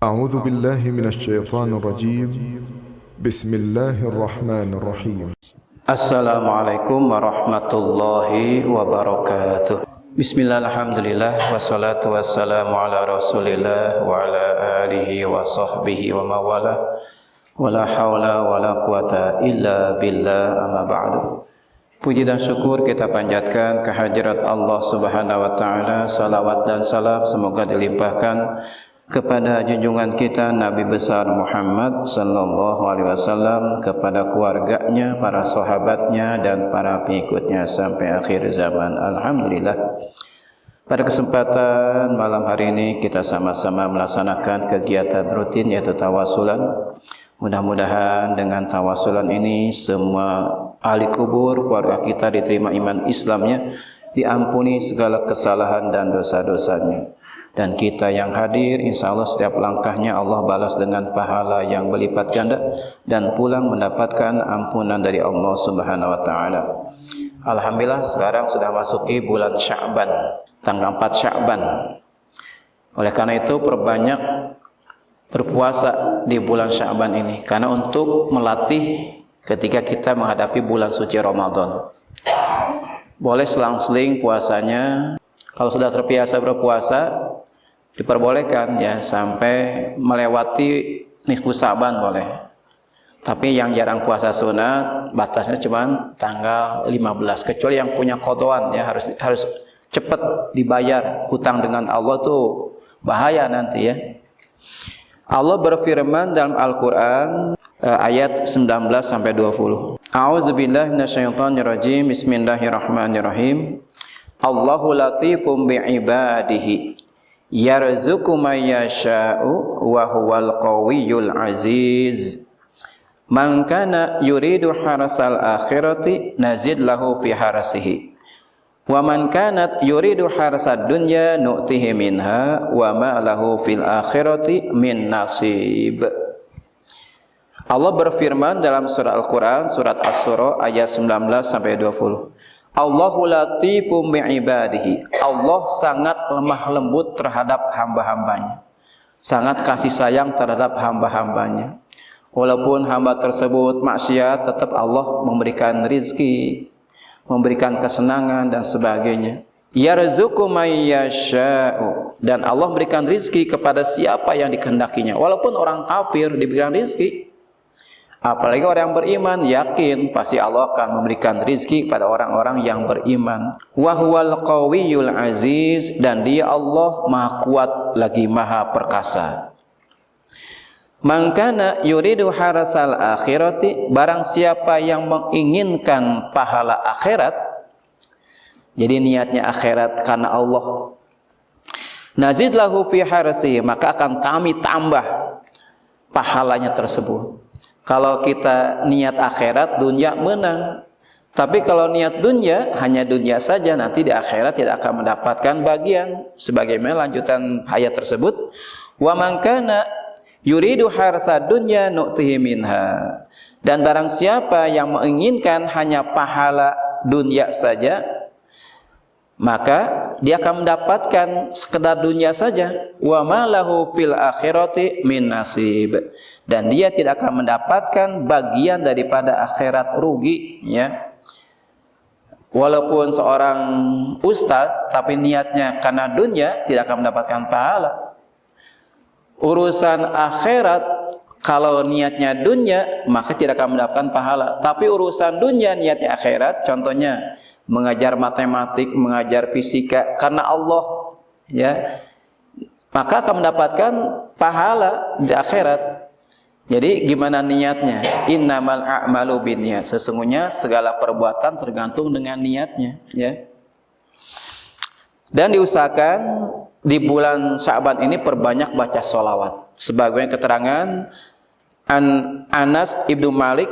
أعوذ بالله من الشيطان الرجيم بسم الله الرحمن الرحيم Assalamualaikum warahmatullahi wabarakatuh. Bismillah, alhamdulillah, wassalatu wassalamu ala rasulillah wa ala alihi wa sahbihi wa mawala wa la hawla wa la quwata illa billah, amma ba'du. Puji dan syukur kita panjatkan kehadirat Allah subhanahu wa ta'ala. Salawat dan salam semoga dilimpahkan kepada junjungan kita Nabi besar Muhammad sallallahu alaihi wasallam, kepada keluarganya, para sahabatnya dan para pengikutnya sampai akhir zaman. Alhamdulillah, pada kesempatan malam hari ini kita sama-sama melaksanakan kegiatan rutin yaitu tawasulan. Mudah-mudahan dengan tawasulan ini semua ahli kubur keluarga kita diterima iman Islamnya, diampuni segala kesalahan dan dosa-dosanya. Dan kita yang hadir, insya Allah setiap langkahnya Allah balas dengan pahala yang berlipat ganda dan pulang mendapatkan ampunan dari Allah subhanahu wa ta'ala. Alhamdulillah, sekarang sudah masuki bulan Sya'ban, tanggal 4 Sya'ban. Oleh karena itu perbanyak berpuasa di bulan Sya'ban ini, karena untuk melatih ketika kita menghadapi bulan suci Ramadan. Boleh selang-seling puasanya. Kalau sudah terbiasa berpuasa, diperbolehkan ya sampai melewati nisfu Sya'ban boleh. Tapi yang jarang puasa sunat batasnya cuma tanggal 15, kecuali yang punya qadaan ya, harus cepat dibayar hutang dengan Allah, tuh bahaya nanti ya. Allah berfirman dalam Al-Qur'an ayat 19 sampai 20. A'udzubillahi minasyaitonirrajim. Bismillahirrahmanirrahim. Allahu latifum bi'ibadihi yarzuqu may yasha'u wa huwal qawiyyul aziz. Man kana yuridu harasal akhirati nazid lahu fi harasihi wa man kanat yuridu harasad dunya nu'tihi minha wa ma lahu fil akhirati min nasib. Allah berfirman dalam surah Al-Qur'an surat Asy-Syura ayat 19 sampai 20. Allahu latifum bi'ibadihi. Allah sangat lemah lembut terhadap hamba-hambanya, sangat kasih sayang terhadap hamba-hambanya. Walaupun hamba tersebut maksiat, tetap Allah memberikan rizki, memberikan kesenangan dan sebagainya. Yarzuqu may yasha'u, dan Allah memberikan rizki kepada siapa yang dikehendakinya. Walaupun orang kafir diberikan rizki, apalagi orang yang beriman, yakin pasti Allah akan memberikan rizki kepada orang-orang yang beriman. Wa huwal qawiyyul aziz, dan dia Allah maha kuat lagi maha perkasa. Man kana yuridu harasal akhirati, barang siapa yang menginginkan pahala akhirat, jadi niatnya akhirat karena Allah, nazid lahu fi harasi, maka akan kami tambah pahalanya tersebut. Kalau kita niat akhirat, dunia menang. Tapi kalau niat dunia, hanya dunia saja, nanti di akhirat tidak akan mendapatkan bagian. Sebagaimana lanjutan ayat tersebut, wa man kana yuridu harsa dunya nu'tihi minha, dan barang siapa yang menginginkan hanya pahala dunia saja, maka dia akan mendapatkan sekedar dunia saja. Wa ma lahu fil akhirati min nasib, dan dia tidak akan mendapatkan bagian daripada akhirat, rugi ya. Walaupun seorang ustadz tapi niatnya karena dunia, tidak akan mendapatkan pahala. Urusan akhirat kalau niatnya dunia, maka tidak akan mendapatkan pahala. Tapi urusan dunia niatnya akhirat, contohnya mengajar matematik, mengajar fisika karena Allah ya, maka akan mendapatkan pahala di akhirat. Jadi gimana niatnya? Innamal a'malu binniyat, sesungguhnya segala perbuatan tergantung dengan niatnya ya. Dan diusahakan di bulan Sya'ban ini perbanyak baca sholawat. Sebagian keterangan Anas ibnu Malik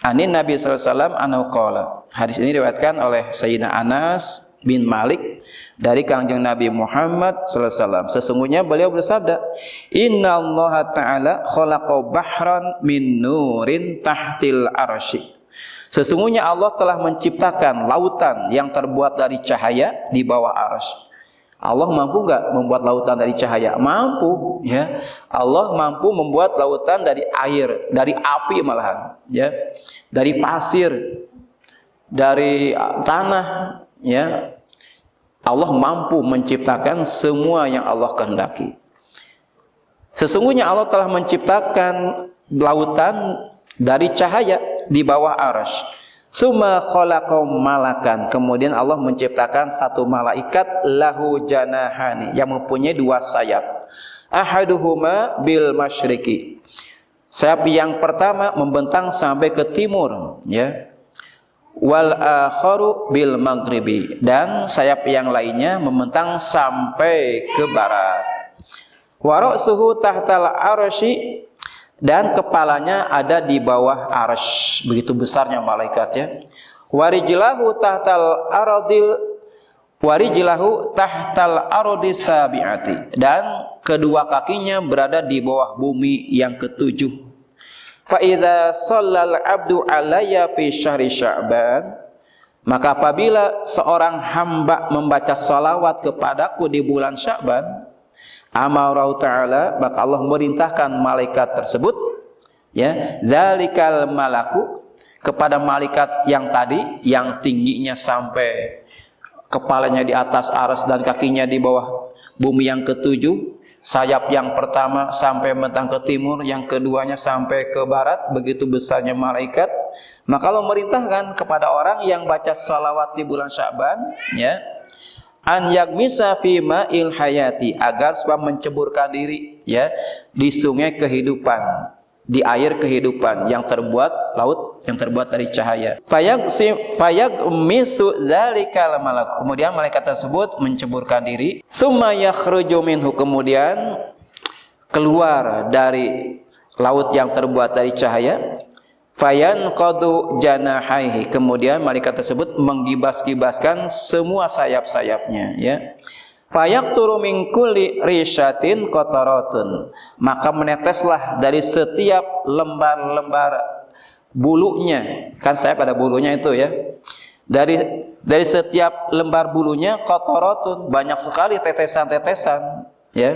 anin Nabi sallallahu alaihi wasallam anhu qala. Hadis ini diriwayatkan oleh Sayyidina Anas bin Malik dari Kanjeng Nabi Muhammad sallallahu alaihi wasallam. Sesungguhnya beliau bersabda, "Innallaha ta'ala khalaqa bahran min nurin tahtil arsy." Sesungguhnya Allah telah menciptakan lautan yang terbuat dari cahaya di bawah arsy. Allah mampu nggak membuat lautan dari cahaya? Mampu, ya. Allah mampu membuat lautan dari air, dari api malahan, ya, dari pasir, dari tanah, ya. Allah mampu menciptakan semua yang Allah kehendaki. Sesungguhnya Allah telah menciptakan lautan dari cahaya di bawah arsy. Summa khalaqaum malakan. Kemudian Allah menciptakan satu malaikat lahu janahani yang mempunyai dua sayap. Ahaduhuma bil masyriqi. Sayap yang pertama membentang sampai ke timur, ya. Wal akharu bil maghribi, dan sayap yang lainnya membentang sampai ke barat. Wa ra'suhu tahtal arsy, dan kepalanya ada di bawah arsy. Begitu besarnya malaikat, ya. Warijlahu tahtal ardi sabi'ati, dan kedua kakinya berada di bawah bumi yang ketujuh. Fa idza shallal 'abdu 'alayya fi syahri Sya'ban, maka apabila seorang hamba membaca salawat kepadaku di bulan Sya'ban, amarau ta'ala, maka Allah merintahkan malaikat tersebut, ya, zalikal malaku, kepada malaikat yang tadi, yang tingginya sampai kepalanya di atas arsy dan kakinya di bawah bumi yang ketujuh. Sayap yang pertama sampai mentang ke timur, yang keduanya sampai ke barat. Begitu besarnya malaikat. Maka Allah merintahkan kepada orang yang baca salawat di bulan Sya'ban, ya, an yagmisa fi ma'il hayati, agar supaya menceburkan diri, ya, di sungai kehidupan, di air kehidupan yang terbuat laut, yang terbuat dari cahaya. Fayagmisu dzalikal malak, kemudian malaikat tersebut menceburkan diri. Tsumma yakhruju minhu, kemudian keluar dari laut yang terbuat dari cahaya. Fayanqadu janahaihi, kemudian malaikat tersebut menggibas-gibaskan semua sayap-sayapnya, ya. Fayakturu min kulli rishatin qataratun, maka meneteslah dari setiap lembar-lembar bulunya, kan sayap ada bulunya itu, ya. Dari setiap lembar bulunya qataratun, banyak sekali tetesan-tetesan, ya.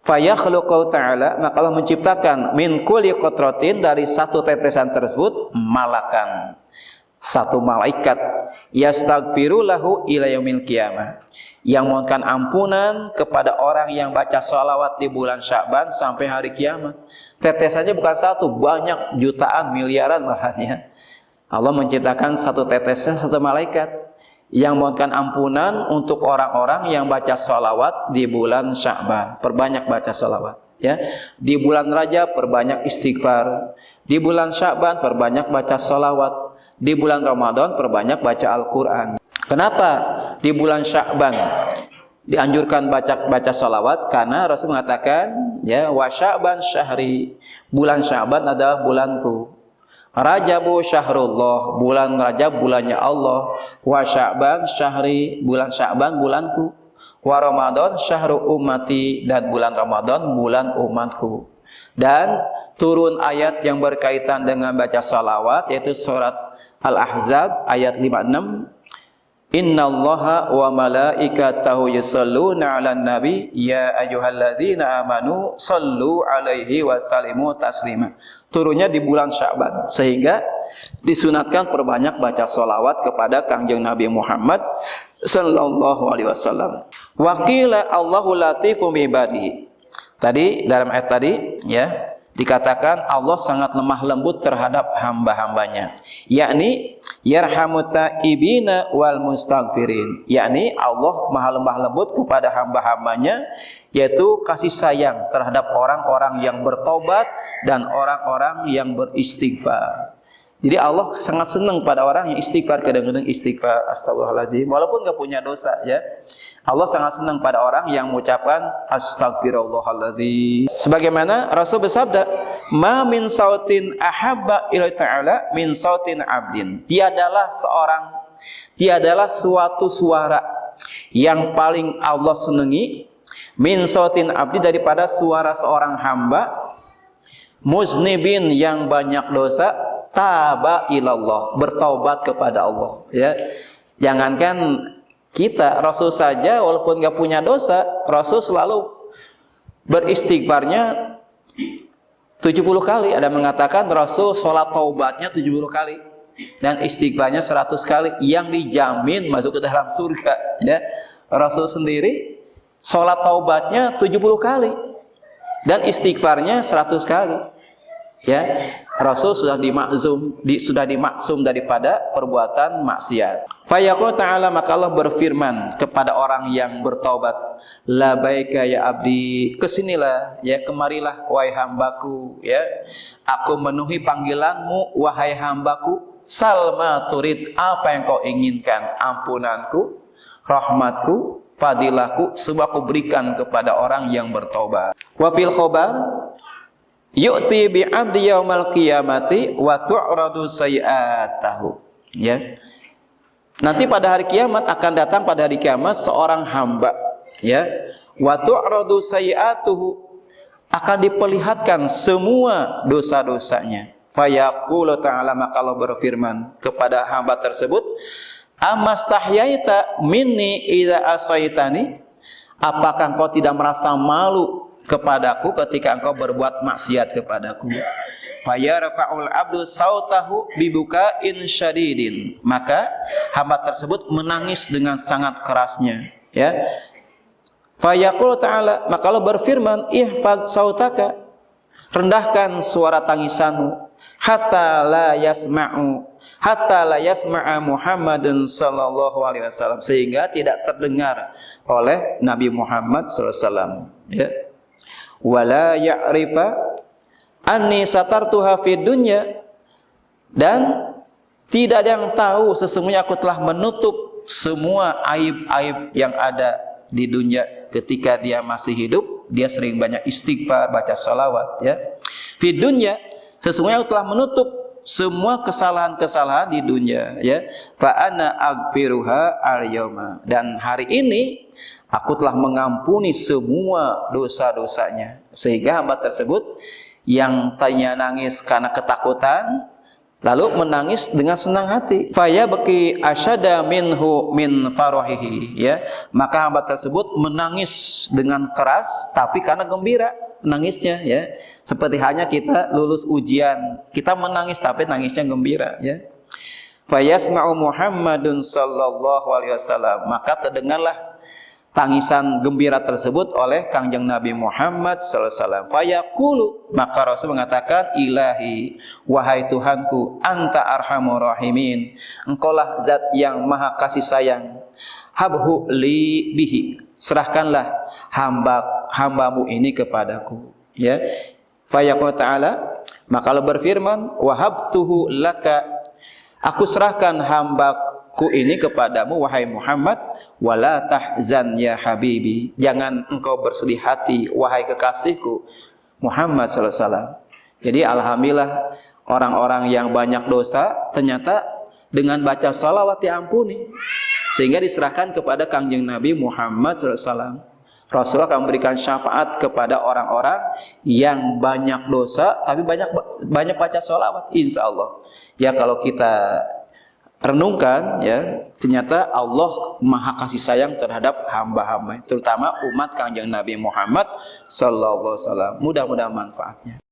Fayakhluqu ta'ala, maka Allah menciptakan min kulli qatratin, dari satu tetesan tersebut, malakan, satu malaikat, yastaghfiru lahu ila yaumil qiyamah, yang mohonkan ampunan kepada orang yang baca salawat di bulan Sya'ban sampai hari kiamat. Tetesannya bukan satu, banyak, jutaan, miliaran bahkan. Allah menciptakan satu tetesnya satu malaikat yang mohonkan ampunan untuk orang-orang yang baca salawat di bulan Sya'ban. Perbanyak baca salawat, ya. Di bulan Rajab perbanyak istighfar, di bulan Sya'ban perbanyak baca salawat, di bulan Ramadan perbanyak baca Al-Quran. Kenapa di bulan Sya'ban dianjurkan baca salawat? Karena Rasul mengatakan, ya, wa Sya'ban syahri, bulan Sya'ban adalah bulanku. Rajabu syahrullah, bulan Rajab bulannya Allah. Wa Sya'ban syahri, bulan Sya'ban bulanku. Wa Ramadan syahru ummati, dan bulan Ramadan bulan umatku. Dan turun ayat yang berkaitan dengan baca salawat, yaitu surat Al-Ahzab ayat 56. Innallaha wa malaikatahu yusholluna 'alan nabi ya ayyuhalladzina amanu shallu 'alaihi wa sallimu taslima. Turunnya di bulan Sya'ban, sehingga disunatkan perbanyak baca salawat kepada Kangjeng Nabi Muhammad sallallahu alaihi wasallam. Wa qila Allahu latifum bi ibadihi. Tadi dalam ayat tadi, ya, dikatakan Allah sangat lemah lembut terhadap hamba-hambanya, yakni yarhamut taibina wal mustaghfirin, yakni Allah maha lemah lembut kepada hamba-hambanya, yaitu kasih sayang terhadap orang-orang yang bertobat dan orang-orang yang beristighfar. Jadi Allah sangat senang pada orang yang istighfar, kadang-kadang istighfar astagfirullahaladzim walaupun nggak punya dosa, ya. Allah sangat senang pada orang yang mengucapkan astagfirullahaladzim. Sebagaimana Rasul bersabda, ma min sautin ahabba ila ta'ala min sautin abdin. Tiadalah suatu suara yang paling Allah senangi min sautin abdi, daripada suara seorang hamba muznibin, yang banyak dosa, taba ilallah, bertaubat kepada Allah, ya. Jangankan kita. Rasul saja walaupun nggak punya dosa, Rasul selalu beristighfarnya 70 kali. Ada mengatakan Rasul sholat taubatnya 70 kali dan istighfarnya 100 kali yang dijamin masuk ke dalam surga, ya. Rasul sendiri sholat taubatnya 70 kali dan istighfarnya 100 kali. Ya, Rasul sudah dimaksum daripada perbuatan maksiat. Fayaqul ta'ala, maka Allah berfirman kepada orang yang bertaubat, labaika ya abdi, kesinilah, ya, kemarilah wahai hambaku, ya, aku memenuhi panggilanmu wahai hambaku, salma turid, apa yang kau inginkan, ampunanku, rahmatku, fadilahku, semua aku berikan kepada orang yang bertaubat. Wa fil khobar yu'ti bi 'abdi yaumal qiyamati wa tu'radu sayi'atahu. Ya. Nanti pada hari kiamat akan datang pada hari kiamat seorang hamba, ya. Wa tu'radu sayi'atuhu, akan diperlihatkan semua dosa-dosanya. Fayaqulu ta'ala, maka Allah berfirman kepada hamba tersebut, amastahyaita minni idza asaitani, apakah engkau tidak merasa malu kepadaku ketika engkau berbuat maksiat kepadaku? Fayarfa'ul abdu sautahu bibukain syadidin, maka hamba tersebut menangis dengan sangat kerasnya, ya. Fayaqul ta'ala, maka Allah berfirman, ihfaz sautaka, rendahkan suara tangisanmu, hatta la yasma'a Muhammadun sallallahu alaihi wasallam, sehingga tidak terdengar oleh Nabi Muhammad sallallahu alaihi wasallam, ya. Wala ya'rifa anni satartuha fid dunya, dan tidak ada yang tahu sesungguhnya aku telah menutup semua aib-aib yang ada di dunia. Ketika dia masih hidup, dia sering banyak istighfar, baca salawat, ya. Fid dunya, sesungguhnya aku telah menutup semua kesalahan-kesalahan di dunia, ya. Fa ana aghfiruha al-yauma, dan hari ini aku telah mengampuni semua dosa-dosanya. Sehingga hamba tersebut yang tadinya nangis karena ketakutan, lalu menangis dengan senang hati. Faya baki asyada minhu min farahihi, ya. Maka hamba tersebut menangis dengan keras, tapi karena gembira nangisnya, ya. Seperti hanya kita lulus ujian, kita menangis tapi nangisnya gembira, ya. Fayasma'u Muhammadun sallallahu alaihi wasallam, maka terdengarlah tangisan gembira tersebut oleh Kangjeng Nabi Muhammad sallallahu alaihi wasallam. Fayaqulu, maka Rasul mengatakan, ilahi, wahai Tuhanku, anta arhamur rahimin, engkaulah zat yang maha kasih sayang, habhu li bihi, serahkanlah hambamu ini kepadaku, ya. Fayaqul ta'ala, maka Allah berfirman, wahabtuhu laka, aku serahkan hambaku ini kepadamu wahai Muhammad, wala tahzan ya habibi, jangan engkau bersedih hati wahai kekasihku Muhammad sallallahu alaihi wasallam. Jadi alhamdulillah, orang-orang yang banyak dosa ternyata dengan baca salawat diampuni, sehingga diserahkan kepada Kangjeng Nabi Muhammad sallallahu alaihi wasallam. Rasulullah akan memberikan syafaat kepada orang-orang yang banyak dosa tapi banyak baca salawat, insya Allah. Ya, kalau kita renungkan, ya, ternyata Allah maha kasih sayang terhadap hamba-hamba, terutama umat Kangjeng Nabi Muhammad sallallahu alaihi wasallam. Mudah-mudahan manfaatnya.